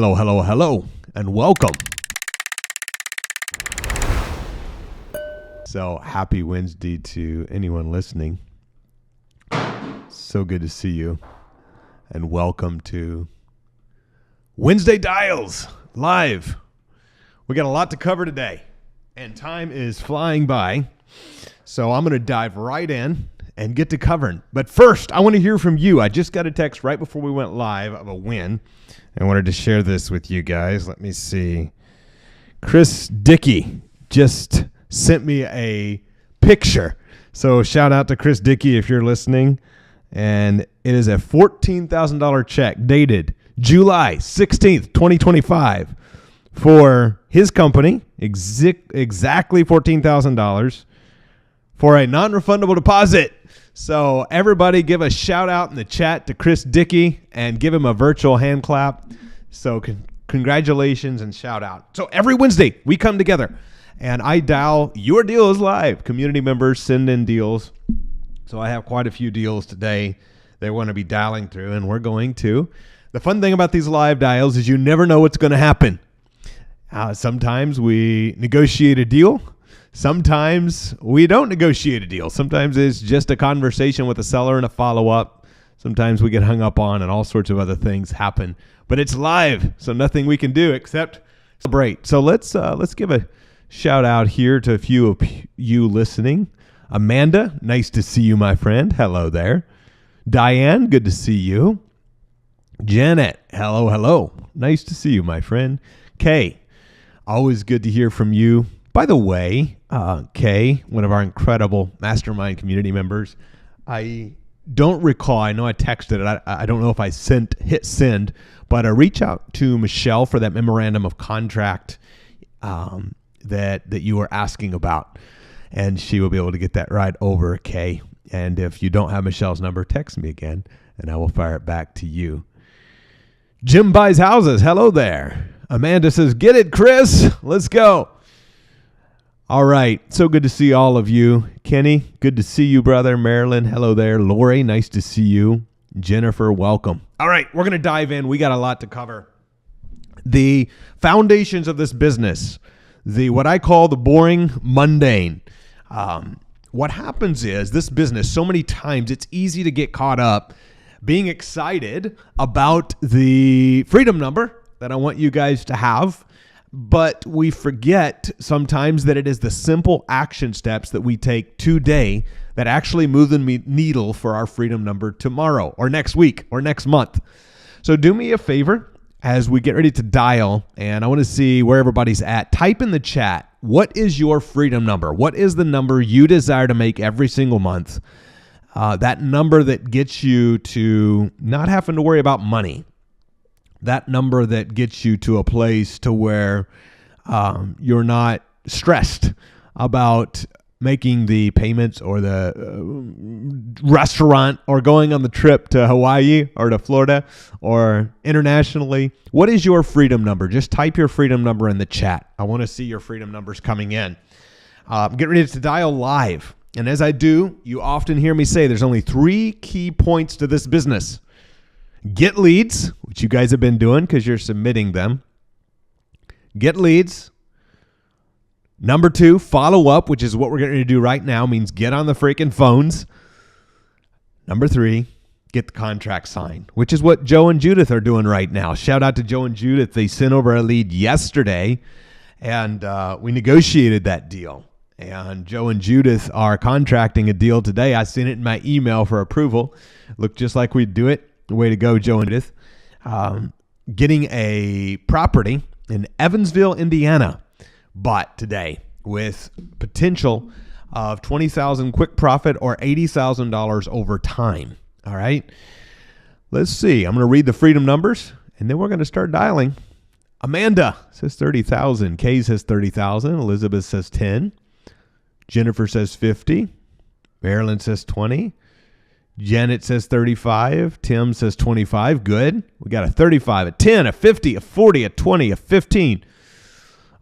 Hello, hello, hello, and welcome. So happy Wednesday to anyone listening. So good to see you, and welcome to Wednesday Dials Live. We got a lot to cover today, and time is flying by. So I'm going to dive right in and get to covering. But first, I want to hear from you. I just got a text right before we went live of a win. I wanted to share this with you guys. Let me see. Chris Dickey just sent me a picture. So shout out to Chris Dickey if you're listening. And it is a $14,000 check dated July 16th, 2025 for his company, exactly $14,000 for a non-refundable deposit. So everybody give a shout out in the chat to Chris Dickey and give him a virtual hand clap. So congratulations and shout out. So every Wednesday we come together and I dial your deals live. Community members send in deals. So I have quite a few deals today they want to be dialing through, and we're going to. The fun thing about these live dials is you never know what's going to happen. Sometimes we negotiate a deal. Sometimes we don't negotiate a deal. Sometimes it's just a conversation with a seller and a follow-up. Sometimes we get hung up on and all sorts of other things happen. But it's live, so nothing we can do except celebrate. So let's give a shout out here to a few of you listening. Amanda, nice to see you, my friend. Hello there. Diane, good to see you. Janet, hello, hello. Nice to see you, my friend. Kay, always good to hear from you. By the way, Kay, one of our incredible mastermind community members, I don't recall. I know I texted it. I don't know if I hit send, but I reach out to Michelle for that memorandum of contract that you were asking about, and she will be able to get that right over, Kay. And if you don't have Michelle's number, text me again, and I will fire it back to you. Jim buys houses. Hello there. Amanda says, "Get it, Chris. Let's go." All right. So good to see all of you. Kenny, good to see you, brother. Marilyn, hello there. Lori, nice to see you. Jennifer, welcome. All right. We're going to dive in. We got a lot to cover. The foundations of this business, what I call the boring, mundane. What happens is this business, so many times it's easy to get caught up being excited about the freedom number that I want you guys to have. But we forget sometimes that it is the simple action steps that we take today that actually move the needle for our freedom number tomorrow or next week or next month. So do me a favor as we get ready to dial, and I want to see where everybody's at. Type in the chat, what is your freedom number? What is the number you desire to make every single month? That number that gets you to not having to worry about money. That number that gets you to a place to where you're not stressed about making the payments or the restaurant or going on the trip to Hawaii or to Florida or internationally. What is your freedom number? Just type your freedom number in the chat. I want to see your freedom numbers coming in. Get ready to dial live. And as I do, you often hear me say there's only 3 key points to this business. Get leads, which you guys have been doing because you're submitting them. Get leads. Number 2, follow up, which is what we're going to do right now, means get on the freaking phones. Number 3, get the contract signed, which is what Joe and Judith are doing right now. Shout out to Joe and Judith. They sent over a lead yesterday, and we negotiated that deal. And Joe and Judith are contracting a deal today. I sent it in my email for approval. Looked just like we'd do it. Way to go, Joe and Judith. Getting a property in Evansville, Indiana, bought today with potential of $20,000 quick profit or $80,000 over time. All right. Let's see. I'm going to read the freedom numbers, and then we're going to start dialing. Amanda says 30,000. Kay says 30,000. Elizabeth says 10. Jennifer says 50. Marilyn says 20. Janet says 35. Tim says 25. Good. We got a 35, a 10, a 50, a 40, a 20, a 15.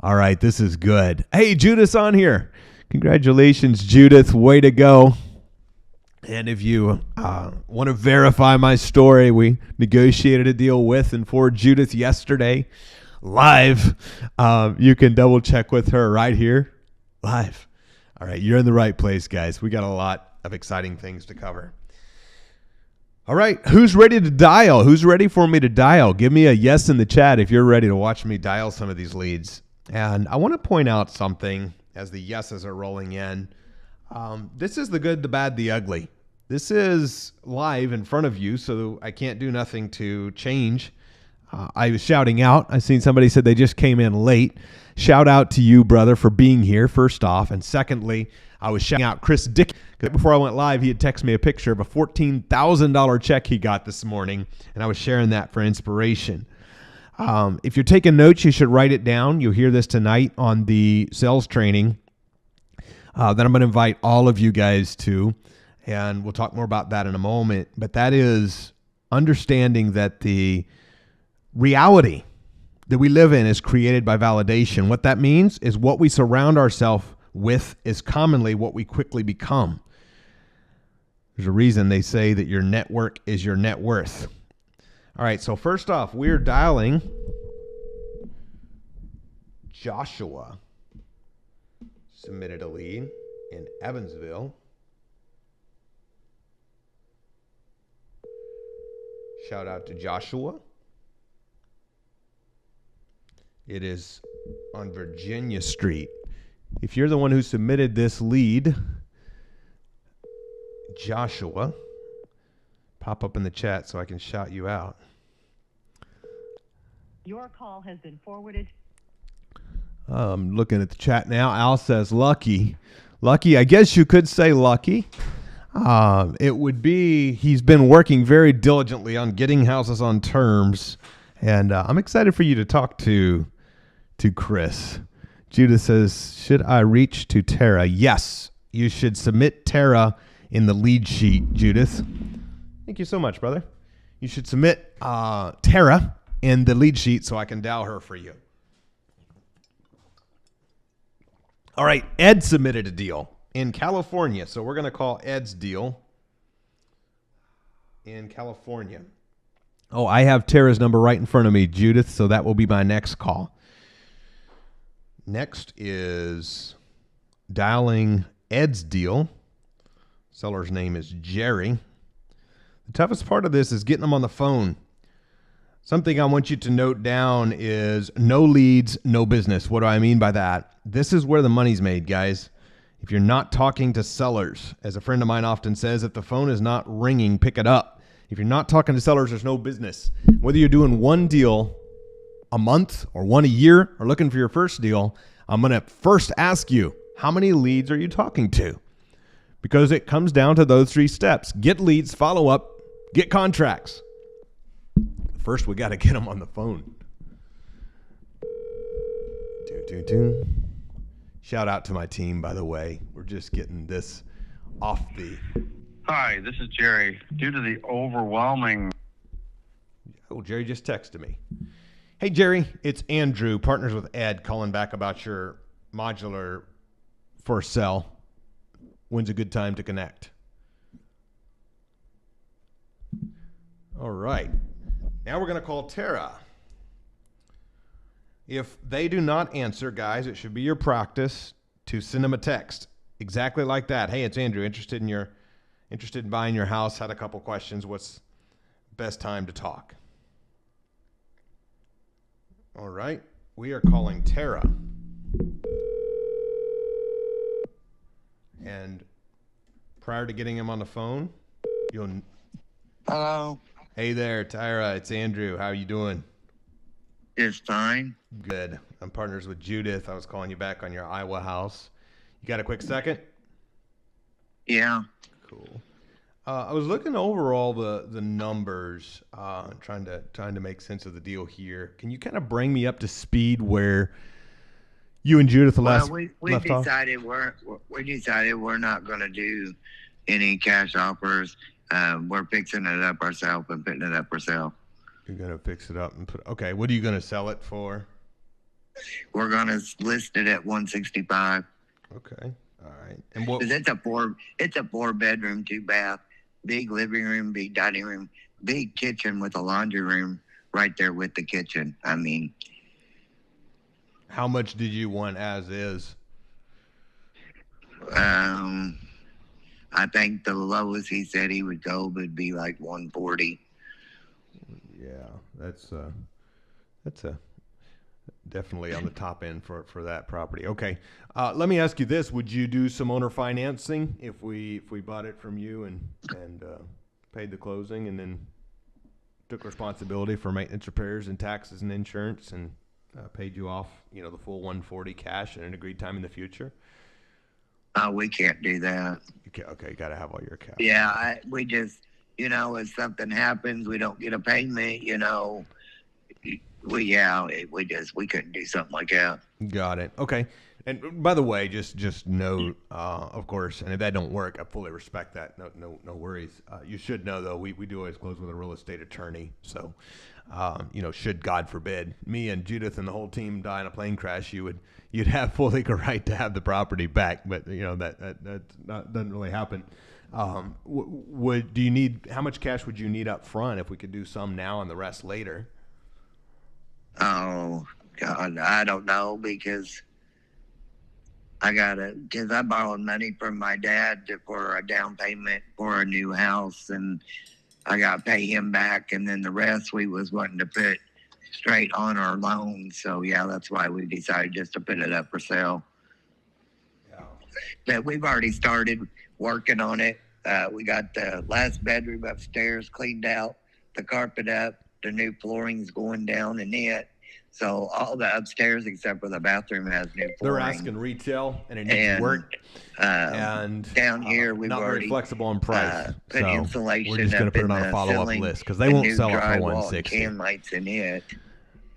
All right, this is good. Hey, Judith's on here. Congratulations, Judith. Way to go. And if you want to verify my story, we negotiated a deal with and for Judith yesterday live. You can double check with her right here live. All right, you're in the right place, guys. We got a lot of exciting things to cover. All right, who's ready to dial? Who's ready for me to dial? Give me a yes in the chat if you're ready to watch me dial some of these leads. And I want to point out something as the yeses are rolling in. This is the good, the bad, the ugly. This is live in front of you, so I can't do nothing to change. I was shouting out. I seen somebody said they just came in late. Shout out to you, brother, for being here, first off. And secondly, I was shouting out Chris Dick. Before I went live, he had texted me a picture of a $14,000 check he got this morning, and I was sharing that for inspiration. If you're taking notes, you should write it down. You'll hear this tonight on the sales training that I'm going to invite all of you guys to. And we'll talk more about that in a moment. But that is understanding that the reality that we live in is created by validation. What that means is what we surround ourselves with is commonly what we quickly become. There's a reason they say that your network is your net worth. All right, so first off, we're dialing Joshua. Submitted a lead in Evansville. Shout out to Joshua. It is on Virginia Street. If you're the one who submitted this lead, Joshua, pop up in the chat so I can shout you out. Your call has been forwarded. I'm looking at the chat now. Al says lucky. Lucky, I guess you could say lucky. It would be, he's been working very diligently on getting houses on terms. And I'm excited for you to talk to Chris. Judith says, should I reach to Tara? Yes, you should submit Tara in the lead sheet, Judith. Thank you so much, brother. You should submit Tara in the lead sheet so I can dial her for you. All right, Ed submitted a deal in California. So we're going to call Ed's deal in California. Oh, I have Tara's number right in front of me, Judith, so that will be my next call. Next is dialing Ed's deal. Seller's name is Jerry. The toughest part of this is getting them on the phone. Something I want you to note down is no leads, no business. What do I mean by that? This is where the money's made, guys. If you're not talking to sellers, as a friend of mine often says, if the phone is not ringing, pick it up. If you're not talking to sellers, there's no business. Whether you're doing one deal a month or one a year or looking for your first deal, I'm going to first ask you, how many leads are you talking to? Because it comes down to those three steps. Get leads, follow up, get contracts. First, we got to get them on the phone. Shout out to my team, by the way. We're just getting this off the... Hi, this is Jerry. Due to the overwhelming... Oh, Jerry just texted me. Hey, Jerry, it's Andrew, partners with Ed, calling back about your modular for sale. When's a good time to connect? All right. Now we're going to call Tara. If they do not answer, guys, it should be your practice to send them a text. Exactly like that. Hey, it's Andrew. Interested in buying your house. Had a couple questions. What's best time to talk? All right. We are calling Tara. And prior to getting him on the phone, you'll... Hello. Hey there, Tara. It's Andrew. How are you doing? It's fine. Good. I'm partners with Judith. I was calling you back on your Iowa house. You got a quick second? Yeah. Cool. I was looking over all the numbers, trying to make sense of the deal here. Can you kind of bring me up to speed where you and Judith left we off? decided we're not going to do any cash offers. We're fixing it up ourselves and putting it up ourselves. You're gonna fix it up and put. Okay, what are you gonna sell it for? We're going to list it at $165. Okay. All right. And what? 'Cause it's a 4-bedroom, 2-bath, big living room, big dining room, big kitchen with a laundry room right there with the kitchen. I mean, How much did you want as is? um, I think the lowest he said he would go would be like 140. Yeah, that's a definitely on the top end for that property. Okay, let me ask you this: would you do some owner financing if we bought it from you and paid the closing and then took responsibility for maintenance, repairs, and taxes and insurance and paid you off, the full 140 cash and an agreed time in the future? We can't do that. Okay, got to have all your cash. Yeah, we just, if something happens, we don't get a payment, we couldn't do something like that. Got it. Okay. And by the way, just note, of course, and if that don't work, I fully respect that. No worries. You should know though, we do always close with a real estate attorney. So, should God forbid me and Judith and the whole team die in a plane crash, you'd have full legal right to have the property back. But that doesn't really happen. How much cash would you need up front if we could do some now and the rest later? Oh God, I don't know because I borrowed money from my dad for a down payment for a new house, and I got to pay him back, and then the rest we was wanting to put straight on our loan. So yeah, that's why we decided just to put it up for sale. Yeah. But we've already started working on it. We got the last bedroom upstairs cleaned out, the carpet up, the new flooring's going down in it. So all the upstairs except for the bathroom has new flooring. They're asking retail, and it needs work. And down here we've not already very flexible on price. put So insulation. we're just going to put it on a follow-up list because they won't sell it for 160. Can lights in it.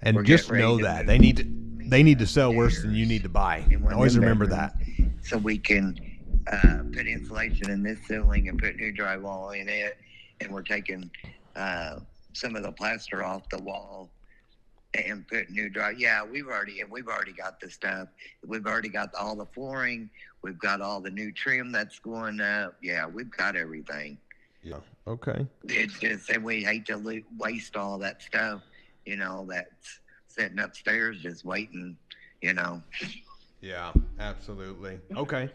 And We're just getting know ready to that move they need to sell worse than you need to buy. in one of Always them remember bedrooms. that. So we can put insulation in this ceiling and put new drywall in it, and we're taking some of the plaster off the wall and put new dry. Yeah, we've already got the stuff. We've already got all the flooring. We've got all the new trim that's going up. Yeah, we've got everything. Yeah. Okay. It's just that we hate to waste all that stuff. That's sitting upstairs just waiting. Yeah, absolutely. Okay.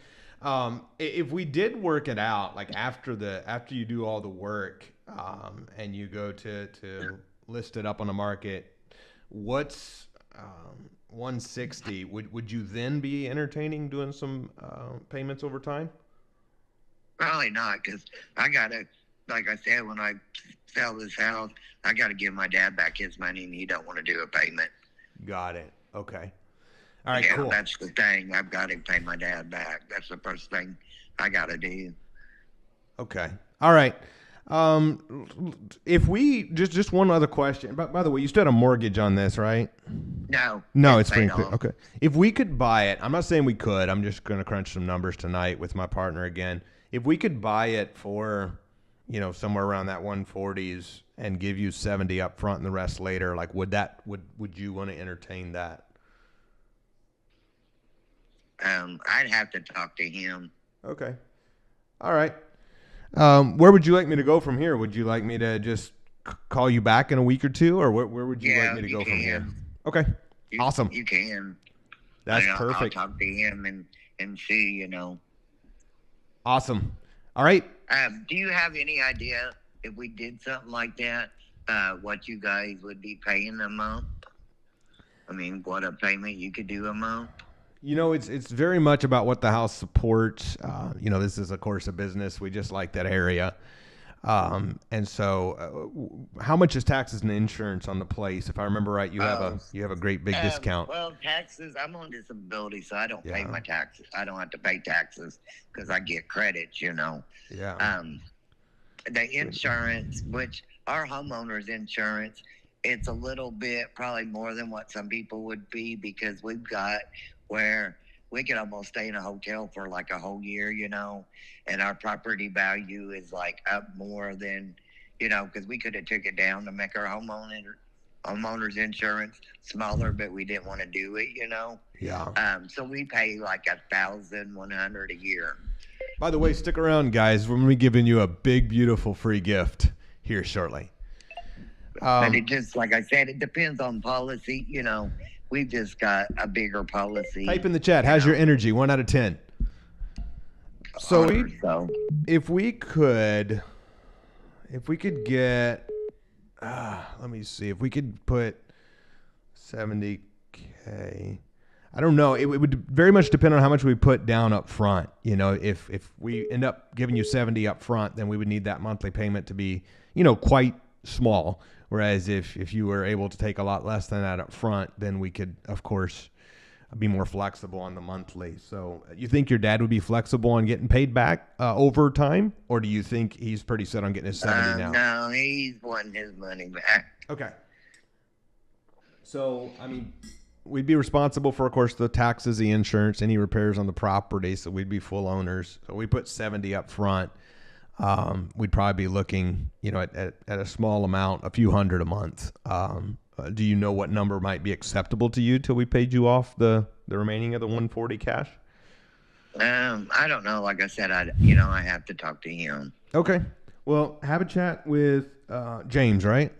If we did work it out, like after you do all the work, and you go to list it up on the market, what's 160? Would you then be entertaining doing some payments over time? Probably not, because I gotta, like I said, when I sell this house, I gotta give my dad back his money, and he don't want to do a payment. Got it. Okay. All right. Yeah, cool. that's the thing. I've got to pay my dad back. That's the first thing I gotta do. Okay. All right. If we just one other question. By the way, you still had a mortgage on this, right? No, it's free. paid off. Okay. If we could buy it, I'm not saying we could. I'm just going to crunch some numbers tonight with my partner again. If we could buy it for, somewhere around that 140s and give you 70 up front and the rest later, like would you want to entertain that? I'd have to talk to him. Okay. All right. Where would you like me to go from here? Would you like me to just call you back in a week or two, or where would you like me to go from here? Okay. Awesome. You can. That's I'll perfect. talk to him and see, Awesome. All right. Do you have any idea if we did something like that, what you guys would be paying a month? I mean, what a payment you could do a month? It's very much about what the house supports. This is, of course, a business. We just like that area. And so how much is taxes and insurance on the place? If I remember right, you have a great big discount. Well, taxes, I'm on disability, so I don't pay Yeah. my taxes. I don't have to pay taxes because I get credits, Yeah. The insurance, which our homeowner's insurance, it's a little bit probably more than what some people would be because we've got where we could almost stay in a hotel for like a whole year, and our property value is like up more than, because we could have took it down to make our homeowners insurance, smaller, but we didn't want to do it, Yeah. So we pay like $1,100 a year. By the way, stick around, guys. We're going to be giving you a big, beautiful free gift here shortly. But it just, like I said, it depends on policy. We've just got a bigger policy. Type in the chat. How's your energy? 1 out of 10. So if we could get, let me see, if we could put 70K. I don't know. It would very much depend on how much we put down up front. If we end up giving you 70 up front, then we would need that monthly payment to be, quite small. Whereas if you were able to take a lot less than that up front, then we could, of course, be more flexible on the monthly. So you think your dad would be flexible on getting paid back over time? Or do you think he's pretty set on getting his 70 now? No, he's wanting his money back. Okay. So, we'd be responsible for, of course, the taxes, the insurance, any repairs on the property. So we'd be full owners. So we put 70 up front. We'd probably be looking, at a small amount, a few hundred a month. Do you know what number might be acceptable to you till we paid you off the remaining of the 140 cash? I don't know. Like I said, I have to talk to him. Okay. Well, have a chat with James, right?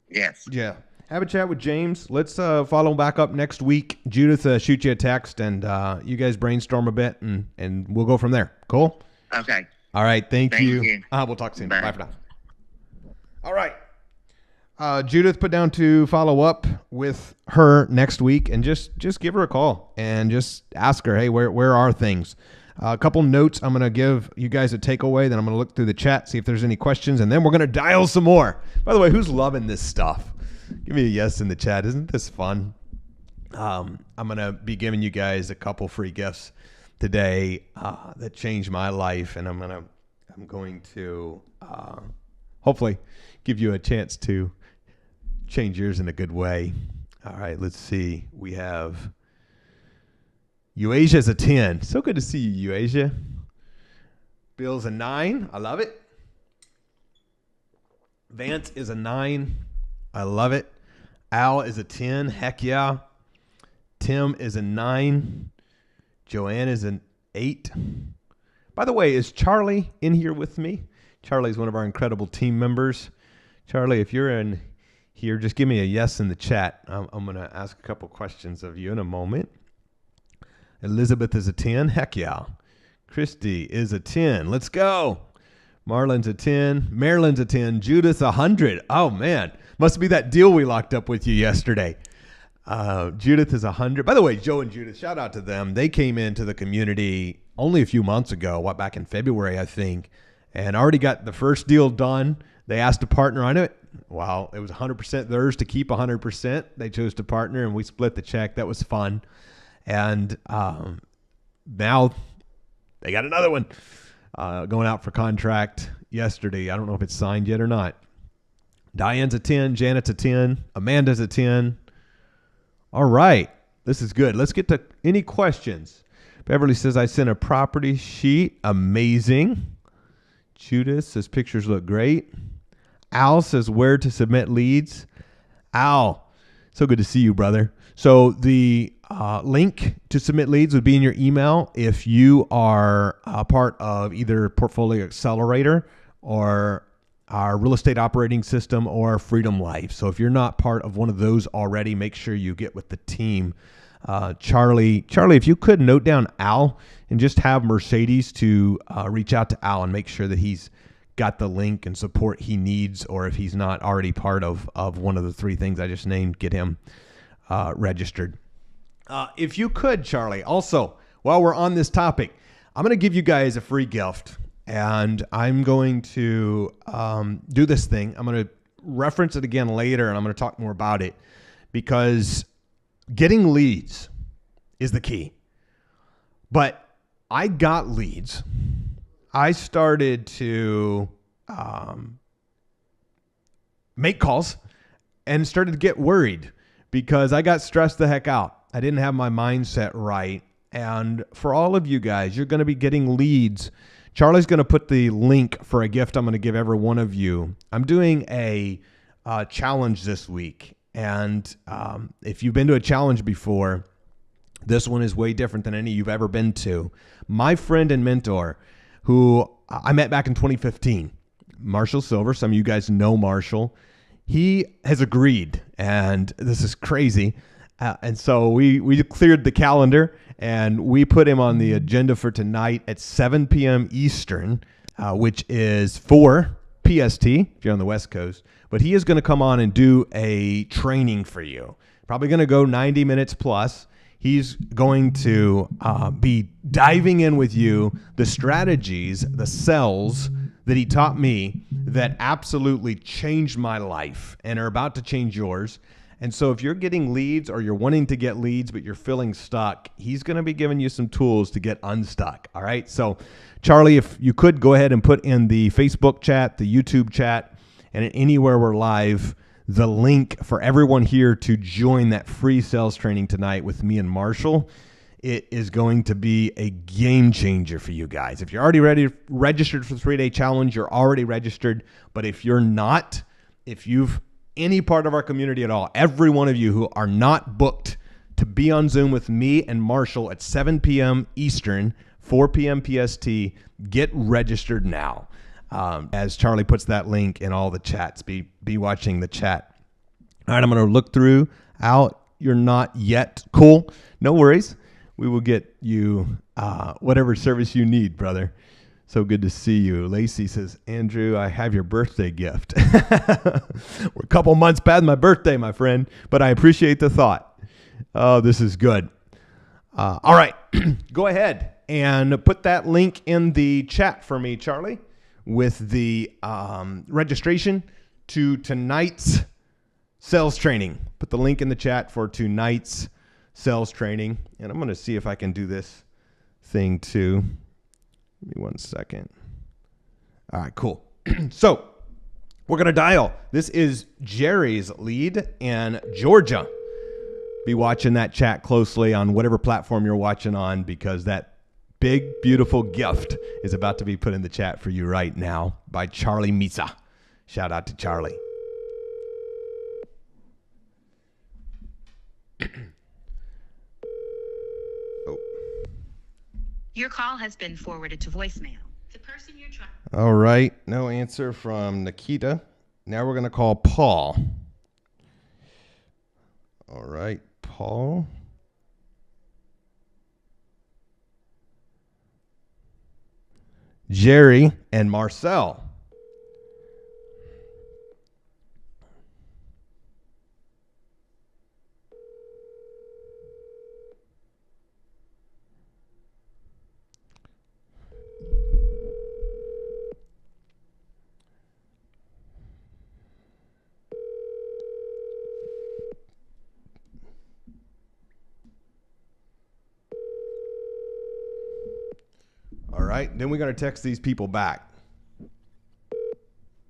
Yes. Yeah. Have a chat with James. Let's follow back up next week. Judith, shoot you a text, and you guys brainstorm a bit, and we'll go from there. Cool? Okay. All right. Thank you. you. We'll talk soon. Bye. Bye for now. All right. Judith put down to follow up with her next week, and just give her a call and just ask her, hey, where are things? A couple notes. I'm going to give you guys a takeaway. Then I'm going to look through the chat, see if there's any questions, and then we're going to dial some more. By the way, who's loving this stuff? Give me a yes in the chat. Isn't this fun? I'm going to be giving you guys a couple free gifts today that changed my life, and I'm going to hopefully give you a chance to change yours in a good way. All right, let's see. We have Uasia a 10. So good to see you, Uasia. Bill's a 9. I love it. Vance is a 9. I love it. Al is a 10. Heck yeah. Tim is a 9. Joanne is an 8. By the way, is Charlie in here with me? Charlie's one of our incredible team members. Charlie, if you're in here, just give me a yes in the chat. I'm going to ask a couple questions of you in a moment. Elizabeth is a 10. Heck yeah. Christy is a 10. Let's go. Marlon's a 10. Marilyn's a 10. Judith 100. Oh, man. Must be that deal we locked up with you yesterday. Judith is 100. By the way, Joe and Judith, shout out to them. They came into the community only a few months ago, back in February, I think, and already got the first deal done. They asked to partner on it. Wow, it was 100% theirs to keep 100%. They chose to partner, and we split the check. That was fun. And now they got another one going out for contract yesterday. I don't know if it's signed yet or not. Diane's a 10. Janet's a 10. Amanda's a 10. All right. This is good. Let's get to any questions. Beverly says, I sent a property sheet. Amazing. Judith says, pictures look great. Al says, where to submit leads. Al, so good to see you, brother. So the link to submit leads would be in your email if you are a part of either Portfolio Accelerator or our real estate operating system or Freedom Life. So if you're not part of one of those already, make sure you get with the team. Charlie, if you could note down Al and just have Mercedes to reach out to Al and make sure that he's got the link and support he needs, or if he's not already part of one of the three things I just named, get him registered. If you could, Charlie, also, while we're on this topic, I'm going to give you guys a free gift, and I'm going to do this thing. I'm going to reference it again later, and I'm going to talk more about it, because getting leads is the key. But I got leads. I started to make calls and started to get worried because I got stressed the heck out. I didn't have my mindset right. And for all of you guys, you're going to be getting leads. Charlie's going to put the link for a gift I'm going to give every one of you. I'm doing a challenge this week. And if you've been to a challenge before, this one is way different than any you've ever been to. My friend and mentor, who I met back in 2015, Marshall Silver. Some of you guys know Marshall. He has agreed, and this is crazy. And so we cleared the calendar, and we put him on the agenda for tonight at 7 p.m. Eastern, which is 4 PST if you're on the West Coast. But he is going to come on and do a training for you. Probably going to go 90 minutes plus. He's going to be diving in with you the strategies, the cells that he taught me that absolutely changed my life and are about to change yours. And so if you're getting leads or you're wanting to get leads, but you're feeling stuck, he's going to be giving you some tools to get unstuck. All right. So Charlie, if you could go ahead and put in the Facebook chat, the YouTube chat, and anywhere we're live, the link for everyone here to join that free sales training tonight with me and Marshall. It is going to be a game changer for you guys. If you're already registered for the 3-day challenge, you're already registered. But if you're not, if you've any part of our community at all, every one of you who are not booked to be on Zoom with me and Marshall at 7 p.m. Eastern, 4 p.m. PST, get registered now. As Charlie puts that link in all the chats, be watching the chat. All right, I'm going to look through out. You're not yet. Cool. No worries. We will get you whatever service you need, brother. So good to see you. Lacey says, Andrew, I have your birthday gift. We're a couple months past my birthday, my friend, but I appreciate the thought. Oh, this is good. All right, go ahead and put that link in the chat for me, Charlie, with the registration to tonight's sales training. Put the link in the chat for tonight's sales training. And I'm going to see if I can do this thing too. Give me 1 second. All right, cool. So we're going to dial. This is Jerry's lead in Georgia. Be watching that chat closely on whatever platform you're watching on, because that big, beautiful gift is about to be put in the chat for you right now by Charlie Misa. Shout out to Charlie. Your call has been forwarded to voicemail. The person you're trying. All right. No answer from Nikita. Now we're going to call Paul. All right, Paul. Jerry and Marcel. All right, then we're going to text these people back.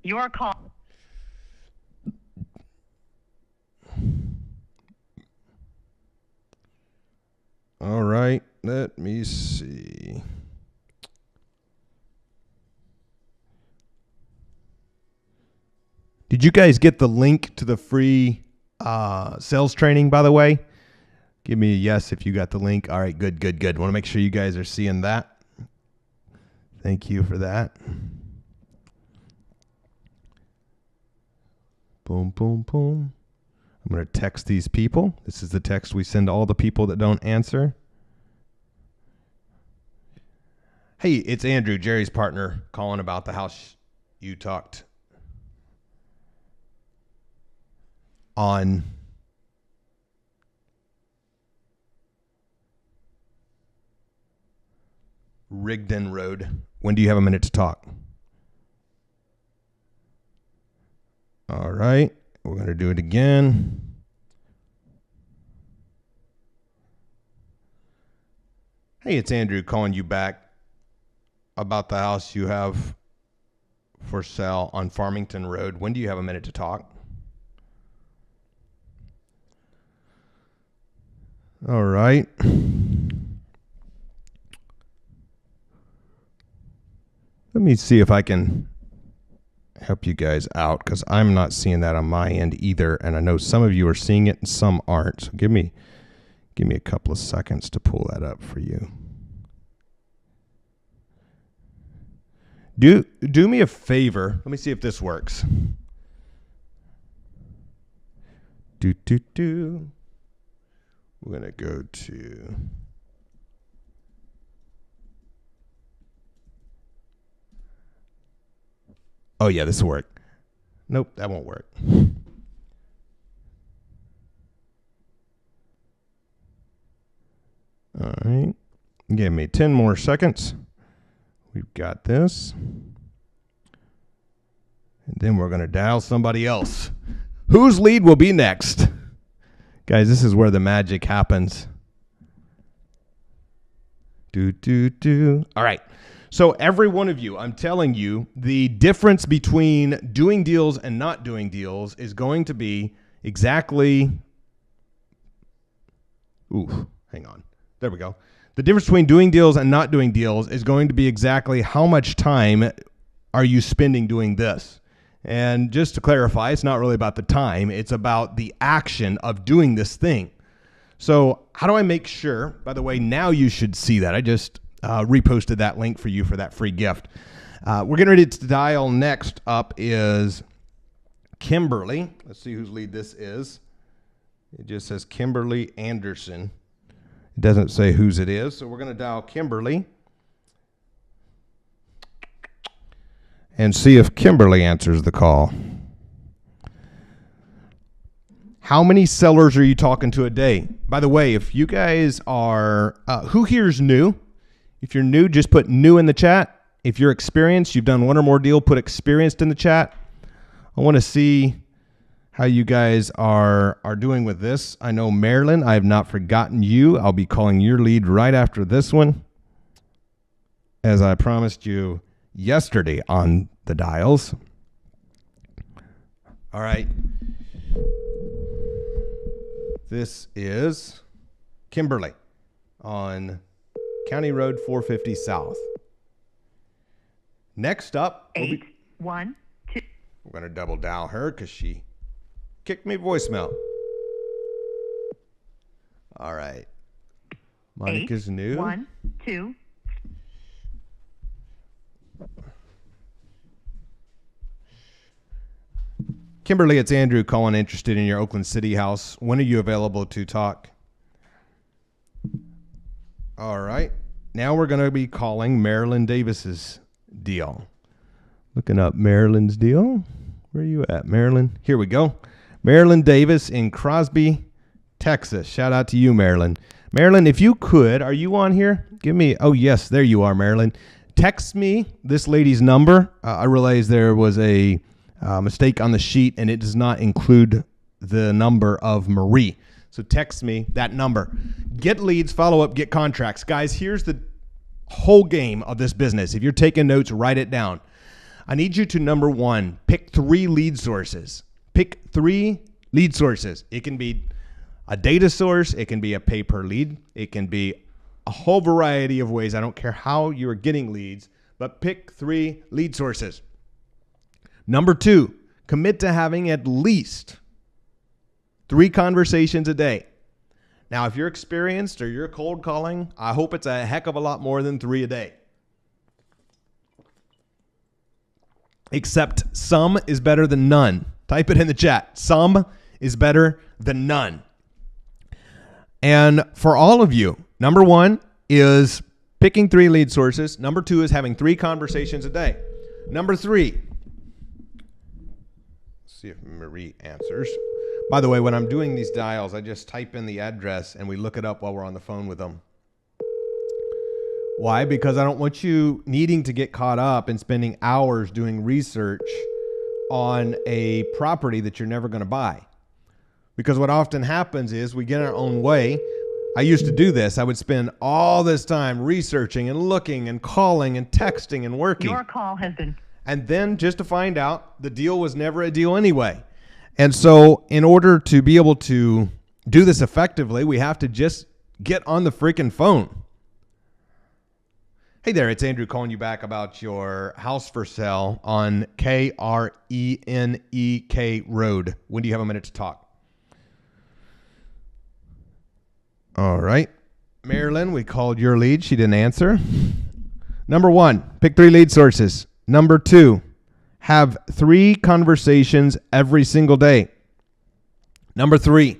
Your call. All right, let me see. Did you guys get the link to the free sales training, by the way? Give me a yes if you got the link. All right, good. Want to make sure you guys are seeing that. Thank you for that. Boom, boom, boom. I'm going to text these people. This is the text we send to all the people that don't answer. Hey, it's Andrew, Jerry's partner, calling about the house you talked on. Rigdon Road. When do you have a minute to talk? All right. We're going to do it again. Hey, it's Andrew calling you back about the house you have for sale on Farmington Road. When do you have a minute to talk? All right. Let me see if I can help you guys out because I'm not seeing that on my end either, and I know some of you are seeing it and some aren't. So give me a couple of seconds to pull that up for you. Do me a favor. Let me see if this works. We're gonna go to. Oh yeah, this will work. Nope, that won't work. All right. Give me 10 more seconds. We've got this. And then we're going to dial somebody else. Whose lead will be next? Guys, this is where the magic happens. All right. So every one of you, I'm telling you, the difference between doing deals and not doing deals is going to be exactly... Ooh, hang on. There we go. The difference between doing deals and not doing deals is going to be exactly how much time are you spending doing this. And just to clarify, it's not really about the time. It's about the action of doing this thing. So how do I make sure? By the way, now you should see that. I just reposted that link for you for that free gift. We're getting ready to dial. Next up is Kimberly. Let's see whose lead this is. It just says Kimberly Anderson. It doesn't say whose it is, so we're going to dial Kimberly and see if Kimberly answers the call. How many sellers are you talking to a day? By the way, if you guys are, who here is new? If you're new, just put new in the chat. If you're experienced, you've done one or more deal, put experienced in the chat. I want to see how you guys are doing with this. I know Marilyn, I have not forgotten you. I'll be calling your lead right after this one, as I promised you yesterday on the dials. All right. This is Kimberly on County Road 450 South. Next up, 812. we're going to double dial her because she kicked me voicemail. All right. Monica's new. 812. Kimberly, it's Andrew calling, interested in your Oakland City house. When are you available to talk? All right. Now we're going to be calling Marilyn Davis's deal. Looking up Marilyn's deal. Where are you at, Marilyn? Here we go. Marilyn Davis in Crosby, Texas. Shout out to you, Marilyn. Marilyn, if you could, are you on here? Give me, oh yes, there you are, Marilyn. Text me this lady's number. I realized there was a mistake on the sheet and it does not include the number of Marie. So text me that number. Get leads, follow up, get contracts. Guys, here's the whole game of this business. If you're taking notes, write it down. I need you to, number one, pick 3 lead sources. Pick 3 lead sources. It can be a data source. It can be a pay per lead. It can be a whole variety of ways. I don't care how you're getting leads, but pick 3 lead sources. Number 2, commit to having at least 3 conversations a day. Now, if you're experienced or you're cold calling, I hope it's a heck of a lot more than 3 a day. Except some is better than none. Type it in the chat. Some is better than none. And for all of you, number 1 is picking 3 lead sources. Number 2 is having 3 conversations a day. Number 3, let's see if Marie answers. By the way, when I'm doing these dials, I just type in the address and we look it up while we're on the phone with them. Why? Because I don't want you needing to get caught up in spending hours doing research on a property that you're never going to buy. Because what often happens is we get our own way. I used to do this. I would spend all this time researching and looking and calling and texting and working. Your call has been. And then just to find out the deal was never a deal anyway. And so in order to be able to do this effectively, we have to just get on the freaking phone. Hey there, it's Andrew calling you back about your house for sale on Krenek Road. When do you have a minute to talk? All right. Marilyn, we called your lead. She didn't answer. Number 1, pick 3 lead sources. Number 2, have 3 conversations every single day. Number 3,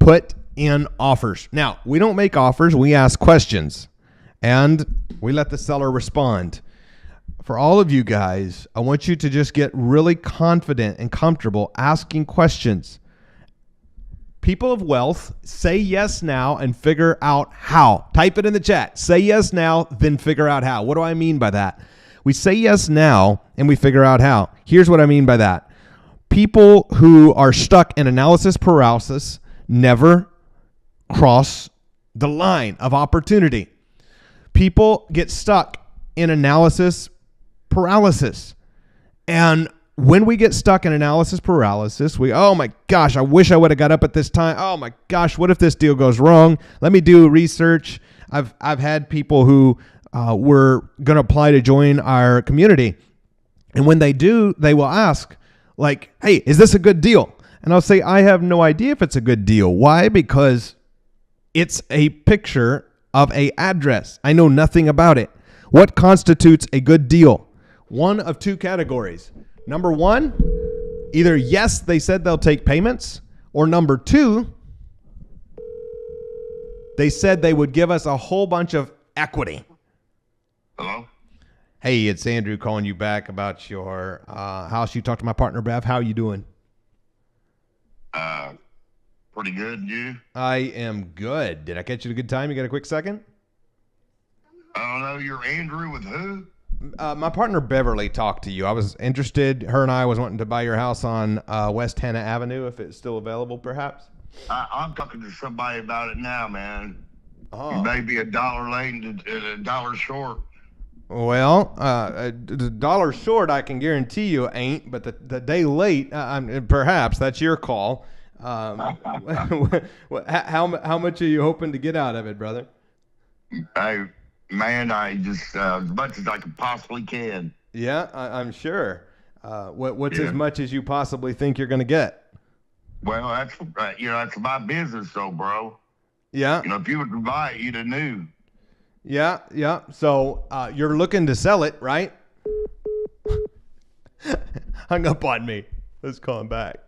put in offers. Now, we don't make offers. We ask questions. And we let the seller respond. For all of you guys, I want you to just get really confident and comfortable asking questions. People of wealth, say yes now and figure out how. Type it in the chat. Say yes now, then figure out how. What do I mean by that? We say yes now and we figure out how. Here's what I mean by that. People who are stuck in analysis paralysis never cross the line of opportunity. People get stuck in analysis paralysis. And when we get stuck in analysis paralysis, oh my gosh, I wish I would have got up at this time. Oh my gosh, what if this deal goes wrong? Let me do research. I've had people who were going to apply to join our community. And when they do, they will ask like, hey, is this a good deal? And I'll say, I have no idea if it's a good deal. Why? Because it's a picture of an address. I know nothing about it. What constitutes a good deal? One of 2 categories. Number 1, either yes, they said they'll take payments, or number 2, they said they would give us a whole bunch of equity. Hello? Hey, it's Andrew calling you back about your house. You talked to my partner, Bev. How are you doing? Pretty good, you? I am good. Did I catch you at a good time? You got a quick second? I don't know. You're Andrew with who? My partner Beverly talked to you. I was interested. Her and I was wanting to buy your house on West Hannah Avenue, if it's still available, perhaps. I'm talking to somebody about it now, man. Oh. You may be $1 late and $1 short. Well, the $1 short, I can guarantee you ain't, but the day late, perhaps that's your call. How much are you hoping to get out of it, brother? Hey, man, I just as much as I possibly can. Yeah, I'm sure. What's as much as you possibly think you're going to get? Well, that's my business, though, bro. Yeah. If you were to buy it, you'd have knew. Yeah. So you're looking to sell it, right? Hung up on me. Let's call him back.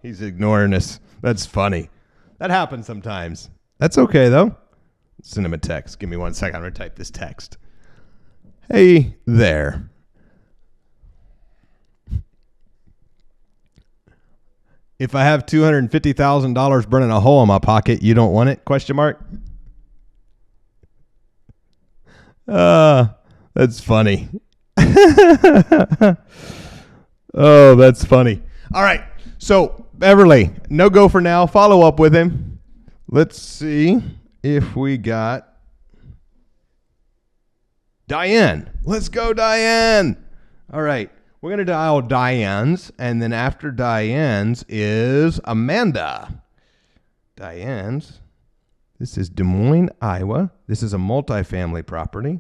He's ignoring us. That's funny. That happens sometimes. That's okay, though. Send him a text. Give me 1 second. I'm going to type this text. Hey there. If I have $250,000 burning a hole in my pocket, you don't want it? Question mark. That's funny. Oh, that's funny. All right. So, Beverly, no go for now. Follow up with him. Let's see if we got Diane. Let's go, Diane. All right. We're going to dial Diane's, and then after Diane's is Amanda. Diane's. This is Des Moines, Iowa. This is a multifamily property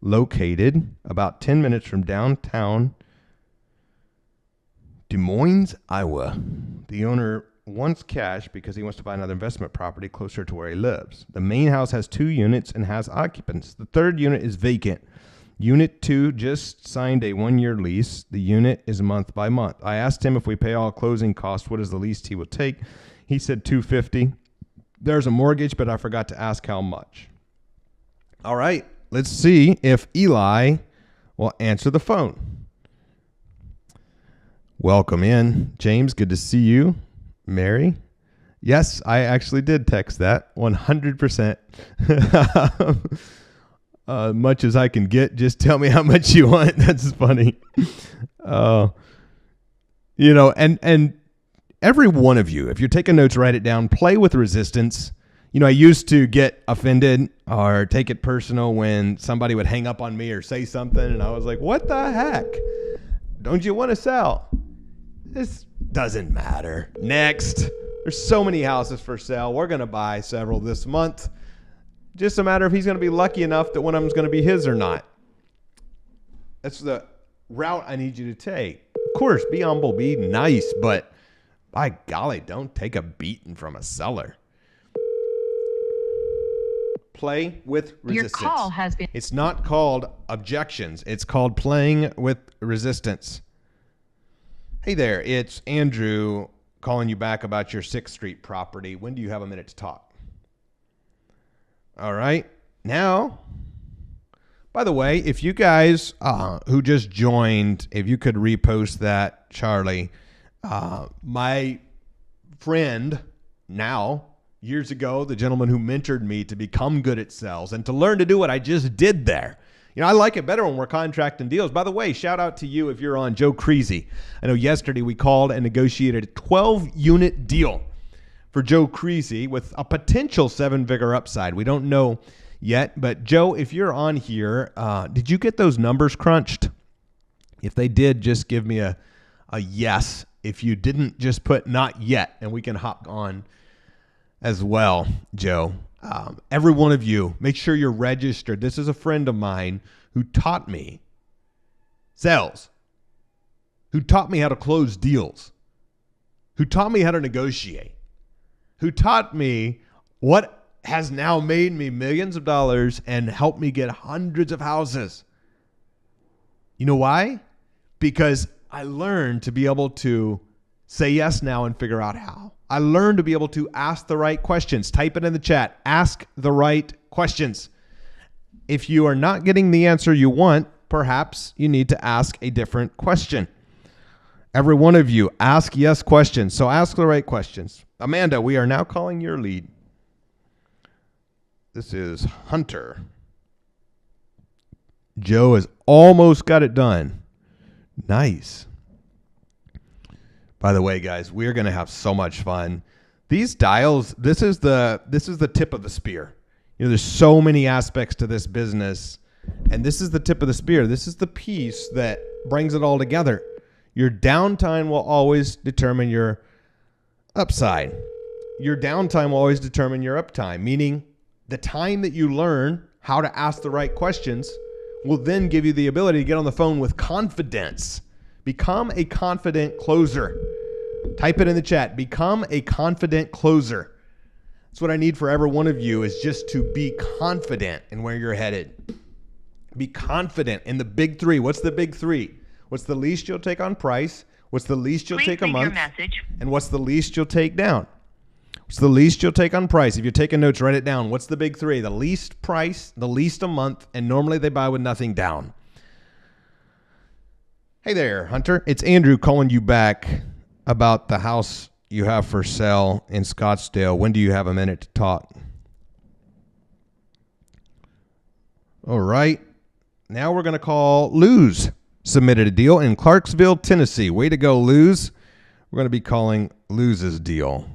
located about 10 minutes from downtown Des Moines, Iowa. The owner wants cash because he wants to buy another investment property closer to where he lives. The main house has 2 units and has occupants. The 3rd unit is vacant. Unit 2 just signed a 1-year lease. The unit is month by month. I asked him if we pay all closing costs, what is the least he will take? He said $250. There's a mortgage, but I forgot to ask how much. All right, let's see if Eli will answer the phone. Welcome in. James, good to see you. Mary? Yes, I actually did text that. 100%. Much as I can get, just tell me how much you want. That's funny. And every one of you, if you're taking notes, write it down. Play with resistance. You know, I used to get offended or take it personal when somebody would hang up on me or say something, and I was like, what the heck? Don't you want to sell? This doesn't matter. Next. There's so many houses for sale. We're going to buy several this month. Just a matter if he's going to be lucky enough that one of them is going to be his or not. That's the route I need you to take. Of course, be humble, be nice, but by golly, don't take a beating from a seller. Play with resistance. Your call has been. It's not called objections. It's called playing with resistance. Hey there, it's Andrew calling you back about your 6th Street property. When do you have a minute to talk? All right. Now, by the way, if you guys who just joined, if you could repost that, Charlie, my friend now, years ago, the gentleman who mentored me to become good at sales and to learn to do what I just did there. You know, I like it better when we're contracting deals. By the way, shout out to you if you're on Joe Creasy. I know yesterday we called and negotiated a 12-unit deal for Joe Creasy with a potential 7-figure upside. We don't know yet, but Joe, if you're on here, did you get those numbers crunched? If they did, just give me a yes. If you didn't, just put not yet, and we can hop on as well, Joe. Every one of you, make sure you're registered. This is a friend of mine who taught me sales, who taught me how to close deals, who taught me how to negotiate, who taught me what has now made me millions of dollars and helped me get hundreds of houses. You know why? Because I learned to be able to say yes now and figure out how. I learned to be able to ask the right questions. Type it in the chat. Ask the right questions. If you are not getting the answer you want, perhaps you need to ask a different question. Every one of you, ask yes questions. So ask the right questions. Amanda, we are now calling your lead. This is Hunter. Joe has almost got it done. Nice. By the way, guys, we're going to have so much fun. These dials, this is the tip of the spear. You know, there's so many aspects to this business, and this is the tip of the spear. This is the piece that brings it all together. Your downtime will always determine your upside. Your downtime will always determine your uptime, meaning the time that you learn how to ask the right questions will then give you the ability to get on the phone with confidence. Become a confident closer. Type it in the chat. Become a confident closer. That's what I need for every one of you, is just to be confident in where you're headed. Be confident in the big 3. What's the big 3? What's the least you'll take on price? What's the least you'll take a month? And what's the least you'll take down? What's the least you'll take on price? If you're taking notes, write it down. What's the big 3? The least price, the least a month, and normally they buy with nothing down. Hey there, Hunter. It's Andrew calling you back about the house you have for sale in Scottsdale. When do you have a minute to talk? All right. Now we're going to call Luz. Submitted a deal in Clarksville, Tennessee. Way to go, Luz. We're going to be calling Luz's deal.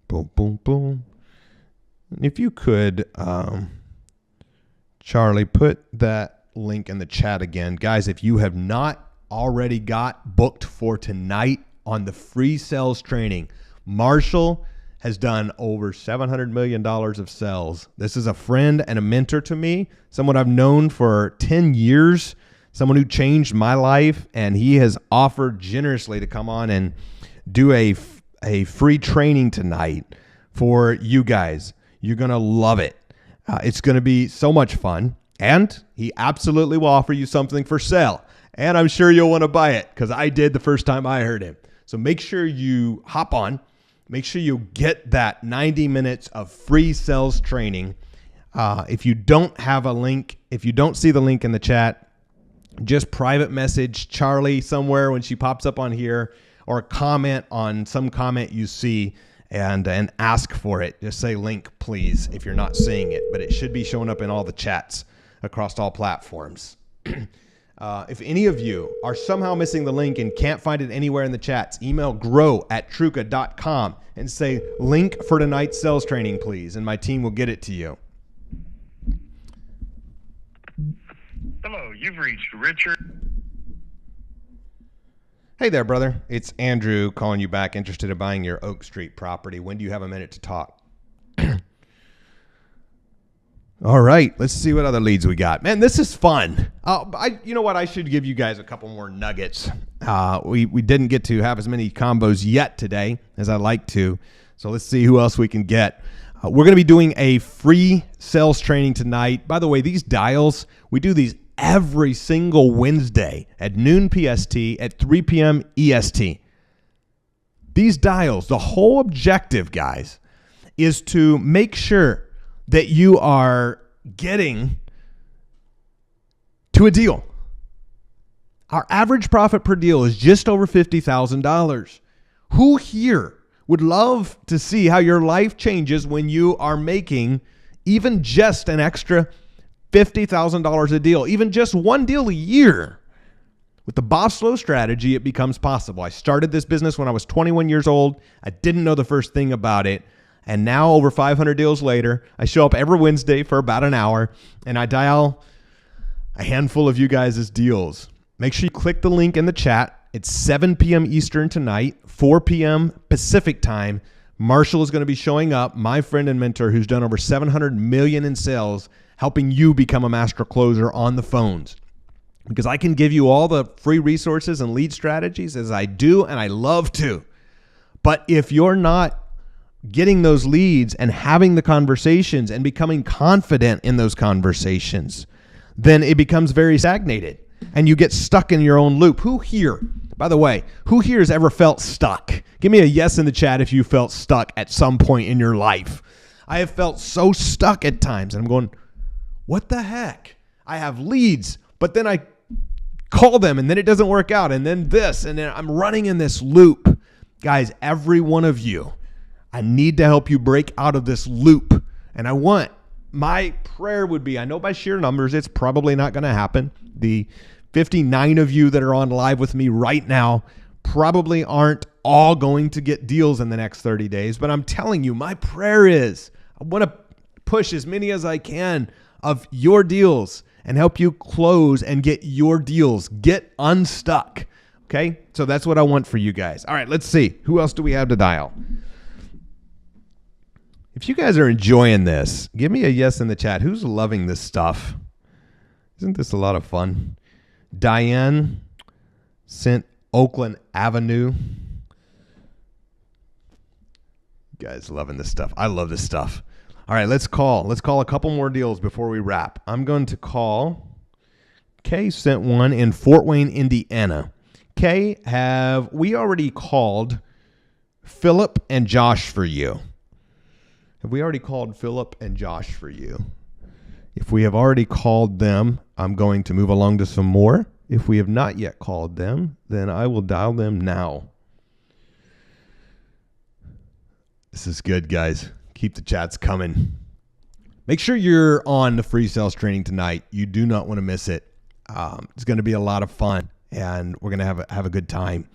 Boom, boom, boom. If you could, Charlie, put that link in the chat again. Guys, if you have not already got booked for tonight on the free sales training, Marshall has done over $700 million of sales. This is a friend and a mentor to me, someone I've known for 10 years, someone who changed my life, and he has offered generously to come on and do a free training tonight for you guys. You're going to love it. It's going to be so much fun. And he absolutely will offer you something for sale. And I'm sure you'll want to buy it, because I did the first time I heard him. So make sure you hop on. Make sure you get that 90 minutes of free sales training. If you don't have a link, if you don't see the link in the chat, just private message Charlie somewhere when she pops up on here, or comment on some comment you see, and ask for it. Just say link, please, if you're not seeing it. But it should be showing up in all the chats across all platforms. If any of you are somehow missing the link and can't find it anywhere in the chats, email grow@truca.com and say, link for tonight's sales training, please, and my team will get it to you. Hello, you've reached Richard. Hey there, brother. It's Andrew calling you back, interested in buying your Oak Street property. When do you have a minute to talk? All right, let's see what other leads we got. Man, this is fun. You know what? I should give you guys a couple more nuggets. We didn't get to have as many combos yet today as I'd like to. So let's see who else we can get. We're going to be doing a free sales training tonight. By the way, these dials, we do these every single Wednesday at noon PST at 3 p.m. EST. These dials, the whole objective, guys, is to make sure that you are getting to a deal. Our average profit per deal is just over $50,000. Who here would love to see how your life changes when you are making even just an extra $50,000 a deal, even just one deal a year? With the Boss Flow strategy, it becomes possible. I started this business when I was 21 years old. I didn't know the first thing about it. And now, over 500 deals later, I show up every Wednesday for about an hour, and I dial a handful of you guys' deals. Make sure you click the link in the chat. It's 7 p.m. Eastern tonight, 4 p.m. Pacific time. Marshall is going to be showing up, my friend and mentor who's done over $700 million in sales, helping you become a master closer on the phones. Because I can give you all the free resources and lead strategies as I do, and I love to. But if you're not getting those leads and having the conversations and becoming confident in those conversations, then it becomes very stagnated and you get stuck in your own loop. Who here, by the way, who here has ever felt stuck? Give me a yes in the chat if you felt stuck at some point in your life. I have felt so stuck at times, and I'm going, what the heck? I have leads, but then I call them and then it doesn't work out, and then this, and then I'm running in this loop. Guys, every one of you, I need to help you break out of this loop. And my prayer would be, I know by sheer numbers, it's probably not going to happen. The 59 of you that are on live with me right now probably aren't all going to get deals in the next 30 days. But I'm telling you, my prayer is I want to push as many as I can of your deals and help you close and get your deals. Get unstuck. Okay? So that's what I want for you guys. All right, let's see. Who else do we have to dial? If you guys are enjoying this, give me a yes in the chat. Who's loving this stuff? Isn't this a lot of fun? Diane sent Oakland Avenue. You guys loving this stuff. I love this stuff. All right, let's call. Let's call a couple more deals before we wrap. I'm going to call. Kay sent one in Fort Wayne, Indiana. Kay, have we already called Philip and Josh for you? Have we already called Philip and Josh for you? If we have already called them, I'm going to move along to some more. If we have not yet called them, then I will dial them now. This is good, guys. Keep the chats coming. Make sure you're on the free sales training tonight. You do not want to miss it. It's going to be a lot of fun, and we're going to have a good time.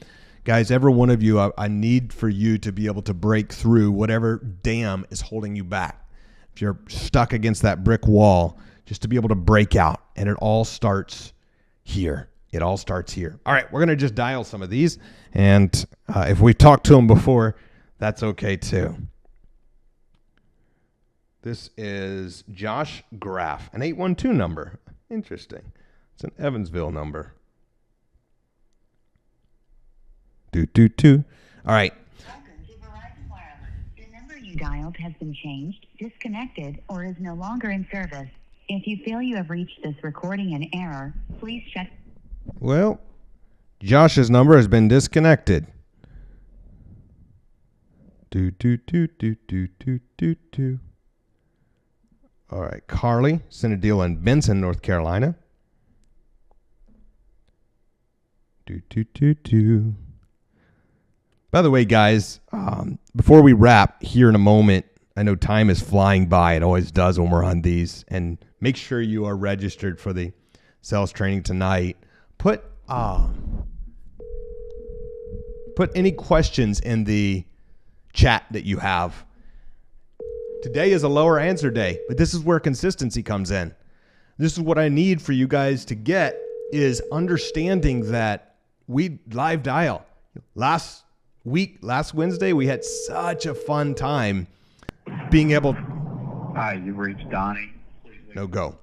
Guys, every one of you, I need for you to be able to break through whatever dam is holding you back. If you're stuck against that brick wall, just to be able to break out. And it all starts here. It all starts here. All right, we're going to just dial some of these. And if we've talked to them before, that's okay too. This is Josh Graff, an 812 number. Interesting. It's an Evansville number. All right. Welcome to Verizon Wireless. The number you dialed has been changed, disconnected, or is no longer in service. If you feel you have reached this recording in error, please check. Well, Josh's number has been disconnected. All right, Carly sent a deal in Benson, North Carolina. By the way, guys, before we wrap here in a moment, I know time is flying by. It always does when we're on these. And make sure you are registered for the sales training tonight. put any questions in the chat that you have. Today is a lower answer day, but this is where consistency comes in. This is what I need for you guys to get is understanding that we live dial. Last Wednesday, we had such a fun time being able. Hi, you've reached Donnie. No go.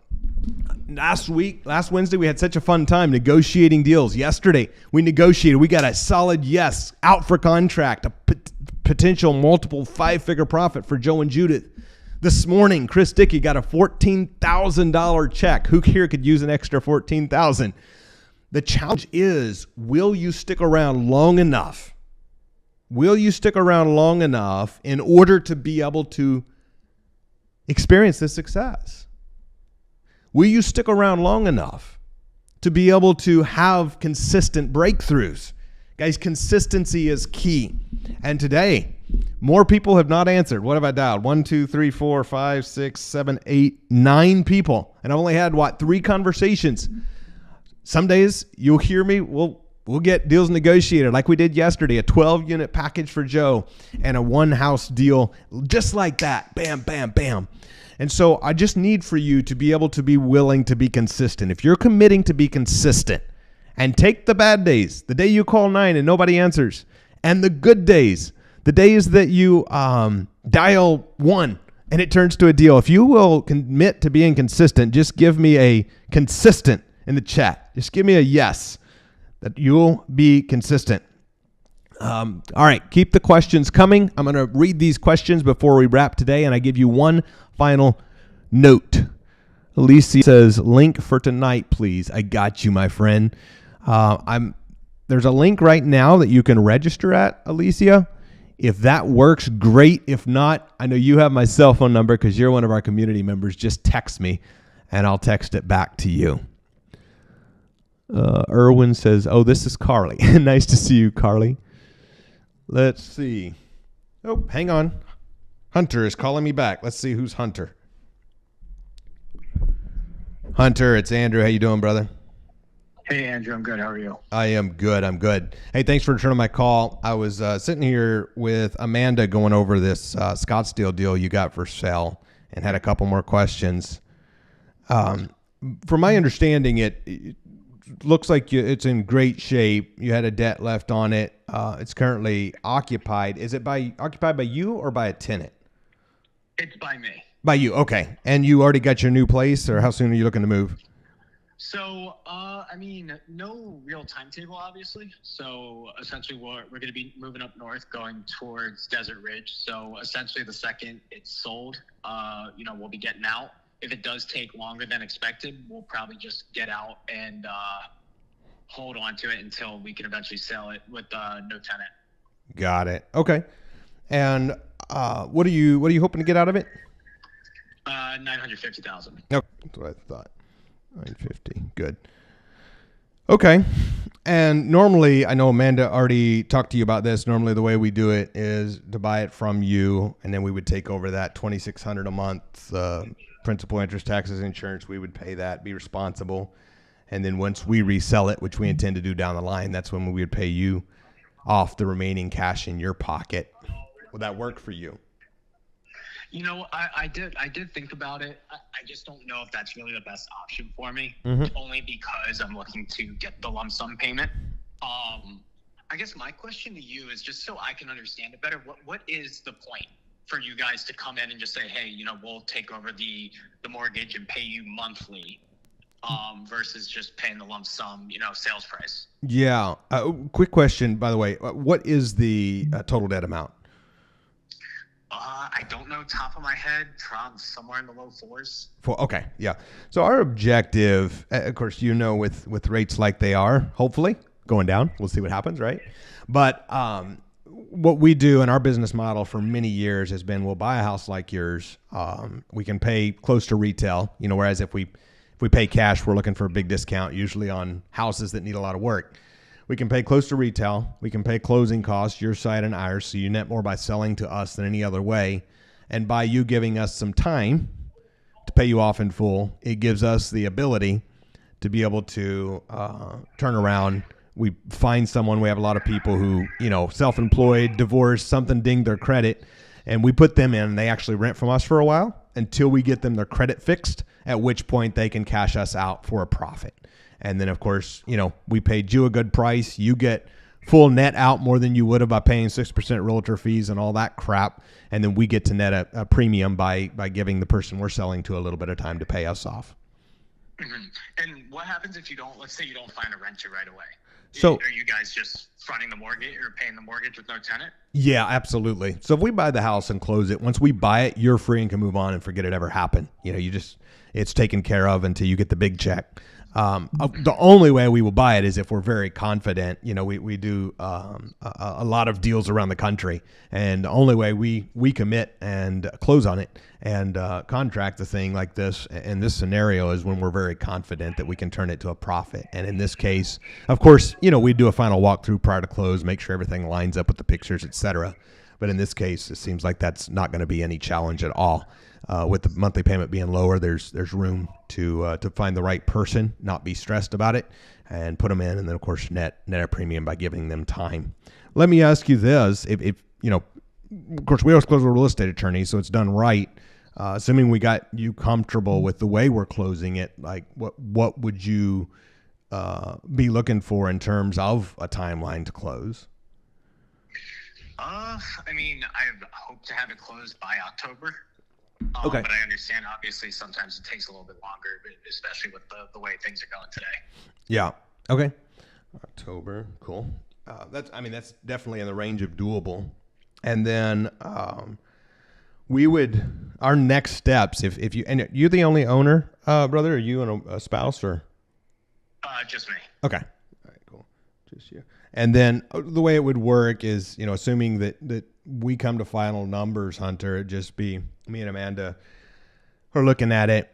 Last Wednesday, we had such a fun time negotiating deals. Yesterday, we negotiated. We got a solid yes out for contract, a potential multiple 5-figure profit for Joe and Judith. This morning, Chris Dickey got a $14,000 check. Who here could use an extra $14,000? The challenge is, will you stick around long enough? Will you stick around long enough in order to be able to experience this success? Will you stick around long enough to be able to have consistent breakthroughs? Guys, consistency is key. And today, more people have not answered. What have I dialed? 1, 2, 3, 4, 5, 6, 7, 8, 9 people. And I've only had, 3 conversations. Some days you'll hear me. We'll get deals negotiated like we did yesterday, a 12-unit package for Joe and a 1-house deal just like that. Bam, bam, bam. And so I just need for you to be able to be willing to be consistent. If you're committing to be consistent and take the bad days, the day you call 9 and nobody answers, and the good days, the days that you dial 1 and it turns to a deal. If you will commit to being consistent, just give me a consistent in the chat. Just give me a yes that you'll be consistent. All right, keep the questions coming. I'm going to read these questions before we wrap today, and I give you one final note. Alicia says, link for tonight, please. I got you, my friend. There's a link right now that you can register at, Alicia. If that works, great. If not, I know you have my cell phone number because you're one of our community members. Just text me, and I'll text it back to you. Erwin says, oh, this is Carly. Nice to see you, Carly. Let's see. Oh, hang on. Hunter is calling me back. Let's see who's Hunter. Hunter, it's Andrew. How you doing, brother? Hey, Andrew. I'm good. How are you? I am good. I'm good. Hey, thanks for returning my call. I was sitting here with Amanda going over this Scottsdale deal you got for sale and had a couple more questions. From my understanding, it looks like it's in great shape. You had a debt left on it. It's currently occupied. Is it occupied by you or by a tenant? It's by me. By you, okay. And you already got your new place, or how soon are you looking to move? So, no real timetable, obviously. So, essentially, we're going to be moving up north, going towards Desert Ridge. So, essentially, the second it's sold, we'll be getting out. If it does take longer than expected, we'll probably just get out and hold on to it until we can eventually sell it with no tenant. Got it. Okay. And what are you hoping to get out of it? $950,000. No, that's what I thought. $950. Good. Okay. And normally, I know Amanda already talked to you about this. Normally, the way we do it is to buy it from you, and then we would take over that $2,600 a month. Principal, interest, taxes, insurance, we would pay that, be responsible. And then once we resell it, which we intend to do down the line, that's when we would pay you off the remaining cash in your pocket. Will that work for you? I did think about it. I just don't know if that's really the best option for me, only because I'm looking to get the lump sum payment. I guess my question to you is just so I can understand it better. What is the point for you guys to come in and just say, hey, we'll take over the mortgage and pay you monthly versus just paying the lump sum, sales price? Yeah. Quick question, by the way. What is the total debt amount? I don't know top of my head. Probably somewhere in the low 4s. Okay. Yeah. So our objective, of course, with rates like they are, hopefully going down, we'll see what happens, right? But what we do in our business model for many years has been, we'll buy a house like yours. We can pay close to retail, whereas if we pay cash, we're looking for a big discount, usually on houses that need a lot of work. We can pay close to retail. We can pay closing costs, your side and ours, so you net more by selling to us than any other way. And by you giving us some time to pay you off in full, it gives us the ability to be able to turn around. We find someone. We have a lot of people who, self-employed, divorced, something dinged their credit, and we put them in, and they actually rent from us for a while until we get them their credit fixed, at which point they can cash us out for a profit. And then, of course, we paid you a good price. You get full net out more than you would have by paying 6% realtor fees and all that crap. And then we get to net a premium by giving the person we're selling to a little bit of time to pay us off. Mm-hmm. And what happens if let's say you don't find a renter right away? So are you guys just fronting the mortgage or paying the mortgage with no tenant? Yeah, absolutely. So if we buy the house and close it, once we buy it, you're free and can move on and forget it ever happened. It's taken care of until you get the big check. The only way we will buy it is if we're very confident. We do a lot of deals around the country, and the only way we commit and close on it and contract the thing like this in this scenario is when we're very confident that we can turn it to a profit. And in this case, of course, we do a final walkthrough prior to close, make sure everything lines up with the pictures, etc. But in this case, it seems like that's not going to be any challenge at all. With the monthly payment being lower, there's room to find the right person, not be stressed about it, and put them in, and then of course net a premium by giving them time. Let me ask you this: if of course we always close with a real estate attorney, so it's done right. Assuming we got you comfortable with the way we're closing it, like what would you be looking for in terms of a timeline to close? I hope to have it closed by October. Okay. But I understand, obviously, sometimes it takes a little bit longer, especially with the way things are going today. Yeah. Okay. October. Cool. That's definitely in the range of doable. And then our next steps, if you're the only owner, brother, are you and a spouse or? Just me. Okay. All right, cool. Just you. And then the way it would work is, assuming that we come to final numbers, Hunter, it'd just be me and Amanda are looking at it.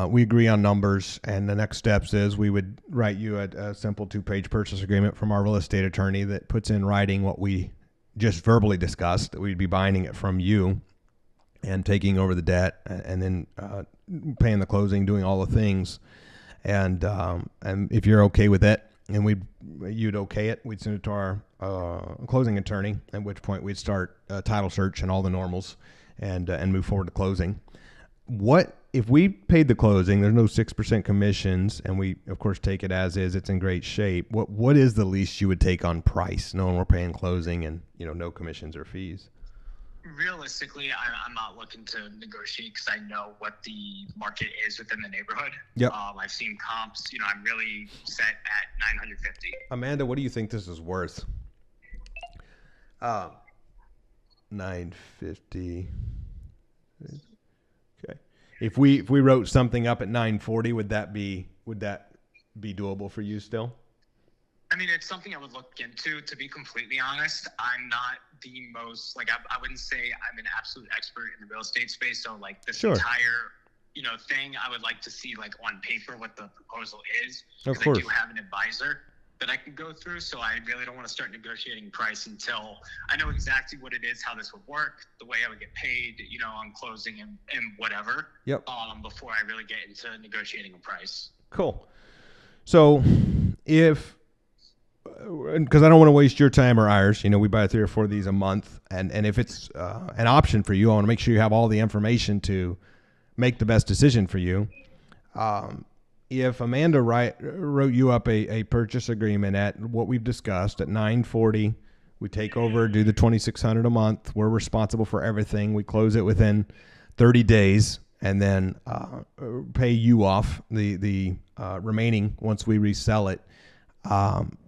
We agree on numbers, and the next steps is we would write you a simple 2-page purchase agreement from our real estate attorney that puts in writing what we just verbally discussed, that we'd be buying it from you and taking over the debt, and then paying the closing, doing all the things. And if you're okay with it, and you'd okay it, we'd send it to our closing attorney, at which point we'd start a title search and all the normals and move forward to closing. What if we paid the closing? There's no 6% commissions, and we of course take it as is. It's in great shape. What is the least you would take on price, knowing we're paying closing and no commissions or fees? Realistically, I'm not looking to negotiate because I know what the market is within the neighborhood. Yep. I've seen comps. I'm really set at $950. Amanda, what do you think this is worth? $950. Okay. If we wrote something up at $940, would that be doable for you still? It's something I would look into. To be completely honest, I'm not the most, I wouldn't say I'm an absolute expert in the real estate space. So this Sure. entire, thing, I would like to see on paper what the proposal is. Of course. I do have an advisor that I can go through. So I really don't want to start negotiating price until I know exactly what it is, how this would work, the way I would get paid, on closing and whatever. Yep. Before I really get into negotiating a price. Cool. So because I don't want to waste your time or ours, we buy 3 or 4 of these a month, and if it's an option for you, I want to make sure you have all the information to make the best decision for you. If Amanda wrote you up a purchase agreement at what we've discussed at $940, we take over, do the $2,600 a month. We're responsible for everything. We close it within 30 days, and then pay you off the remaining once we resell it.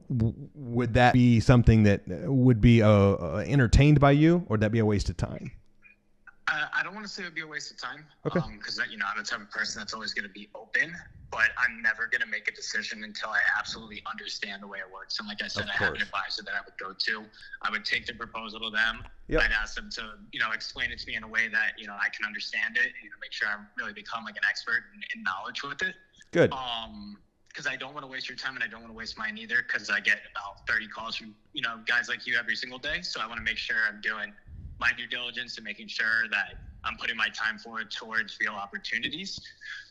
Would that be something that would be entertained by you, or would that be a waste of time? I don't want to say it would be a waste of time. Okay. Because I'm the type of person that's always going to be open, but I'm never going to make a decision until I absolutely understand the way it works. And like I said, I have an advisor that I would go to. I would take the proposal to them. Yep. I'd ask them to, explain it to me in a way that, I can understand it, and make sure I really become an expert in knowledge with it. Good. Because I don't want to waste your time, and I don't want to waste mine either, because I get about 30 calls from, guys like you every single day. So I want to make sure I'm doing my due diligence and making sure that I'm putting my time forward towards real opportunities.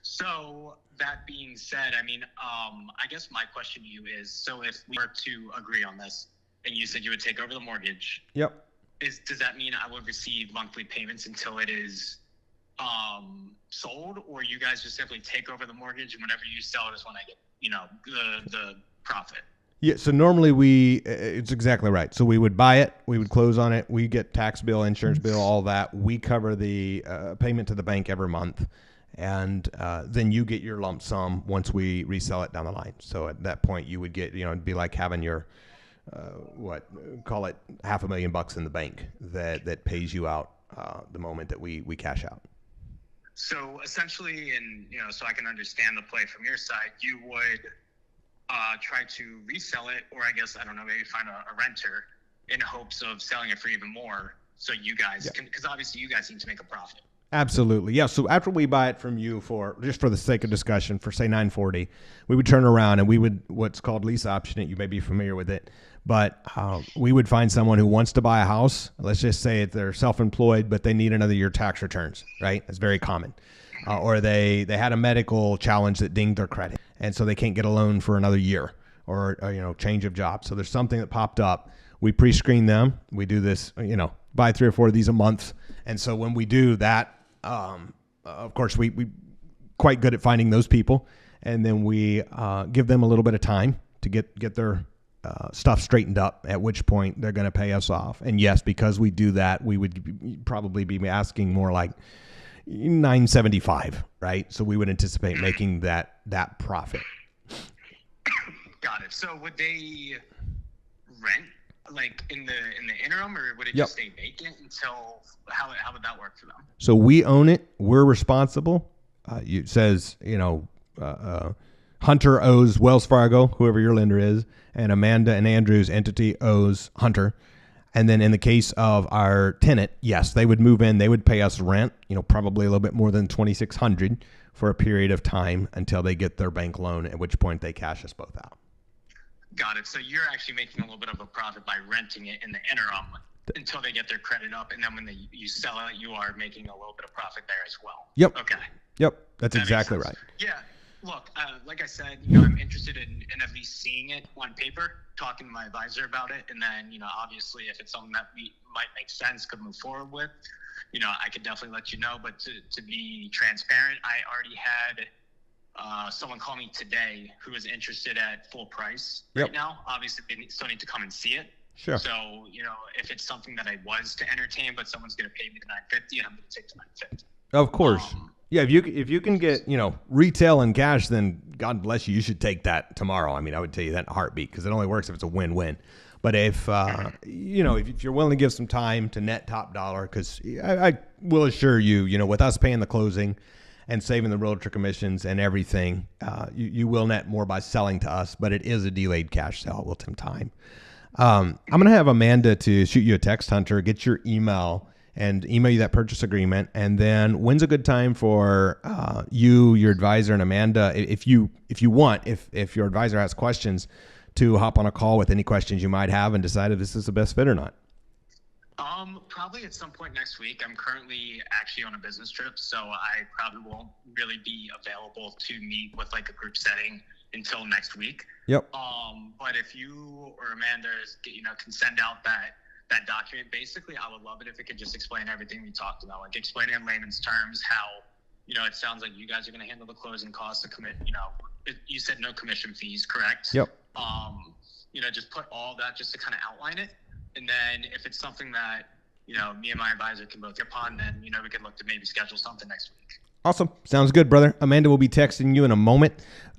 So that being said, I mean, I guess my question to you is, so if we were to agree on this, and you said you would take over the mortgage, Yep. does that mean I would receive monthly payments until it is sold, or you guys just simply take over the mortgage and whenever you sell it is when I get, the profit? Yeah, so normally it's exactly right. So we would buy it, we would close on it, we get tax bill, insurance bill, all that. We cover the payment to the bank every month, and then you get your lump sum once we resell it down the line. So at that point, you would get, it'd be like having your, call it $500,000 in the bank that pays you out the moment that we cash out. So essentially, and so I can understand the play from your side, you would try to resell it, or I guess, I don't know, maybe find a renter in hopes of selling it for even more. So you guys can, because obviously you guys need to make a profit. Absolutely. Yeah. So after we buy it from you just for the sake of discussion, for say $940, we would turn around and we would, what's called lease option it. You may be familiar with it, but we would find someone who wants to buy a house. Let's just say they're self-employed, but they need another year tax returns, right? That's very common. Or they had a medical challenge that dinged their credit, and so they can't get a loan for another year, or change of job. So there's something that popped up. We pre-screen them. We do this, buy 3 or 4 of these a month. And so when we do that, of course, we quite good at finding those people, and then we give them a little bit of time to get their stuff straightened up, at which point they're going to pay us off. And yes, because we do that, we would probably be asking more like $975, right? So we would anticipate making that profit. Got it. So would they rent like in the interim, or would it just stay vacant until how would that work for them? So we own it. We're responsible. It says, Hunter owes Wells Fargo, whoever your lender is, and Amanda and Andrew's entity owes Hunter. And then in the case of our tenant, yes, they would move in. They would pay us rent, probably a little bit more than $2,600 for a period of time until they get their bank loan, at which point they cash us both out. Got it. So you're actually making a little bit of a profit by renting it in the interim until they get their credit up, and then when you sell it, you are making a little bit of profit there as well. Yep. Okay. Yep. That's exactly right. Yeah. Look, like I said, I'm interested in at least seeing it on paper, talking to my advisor about it, and then, obviously if it's something that we might make sense, could move forward with, I could definitely let you know. But to be transparent, I already had someone call me today who is interested at full price right now. Obviously, they still need to come and see it. Sure. So, if it's something that I was to entertain, but someone's going to pay me the $950, I'm going to take the $950. Of course. Yeah, if you can get, retail and cash, then God bless you. You should take that tomorrow. I mean, I would tell you that in a heartbeat, because it only works if it's a win-win. But if you're willing to give some time to net top dollar, because I will assure you, with us paying the closing and saving the realtor commissions and everything, you will net more by selling to us. But it is a delayed cash sale. It will take time. I'm going to have Amanda to shoot you a text, Hunter, get your email, and email you that purchase agreement. And then when's a good time for you, your advisor, and Amanda, if you want, if your advisor has questions, to hop on a call with any questions you might have and decide if this is the best fit or not? Probably at some point next week. I'm currently actually on a business trip, so I probably won't really be available to meet with like a group setting until next week. Yep. But if you or Amanda can send out that document, basically, I would love it if it could just explain everything we talked about, like explain it in layman's terms how, it sounds like you guys are going to handle the closing costs, the commit, you said no commission fees, correct? Yep. Just put all that just to kind of outline it. And then if it's something that, me and my advisor can both get upon, then, we could look to maybe schedule something next week. Awesome. Sounds good, brother. Amanda will be texting you in a moment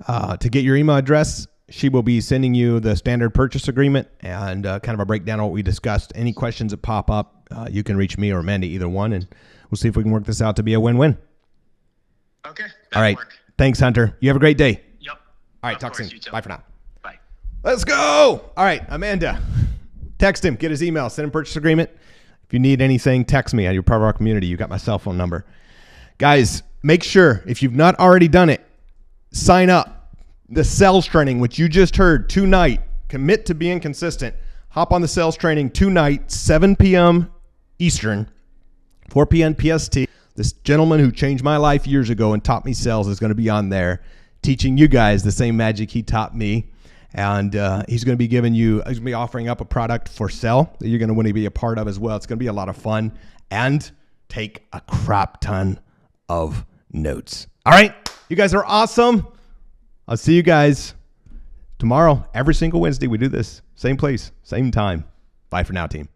to get your email address. She will be sending you the standard purchase agreement and kind of a breakdown of what we discussed. Any questions that pop up, you can reach me or Amanda, either one, and we'll see if we can work this out to be a win-win. Okay. All right. Work. Thanks, Hunter. You have a great day. Yep. All right. Talk soon. Bye for now. Bye. Let's go. All right. Amanda, text him. Get his email. Send him purchase agreement. If you need anything, text me. You're part of our community. You got my cell phone number. Guys, make sure, if you've not already done it, sign up. The sales training, which you just heard tonight, commit to being consistent. Hop on the sales training tonight, 7 p.m. Eastern, 4 p.m. PST. This gentleman who changed my life years ago and taught me sales is going to be on there teaching you guys the same magic he taught me. And he's going to be he's going to be offering up a product for sale that you're going to want to be a part of as well. It's going to be a lot of fun and take a crap ton of notes. All right. You guys are awesome. I'll see you guys tomorrow. Every single Wednesday we do this. Same place, same time. Bye for now, team.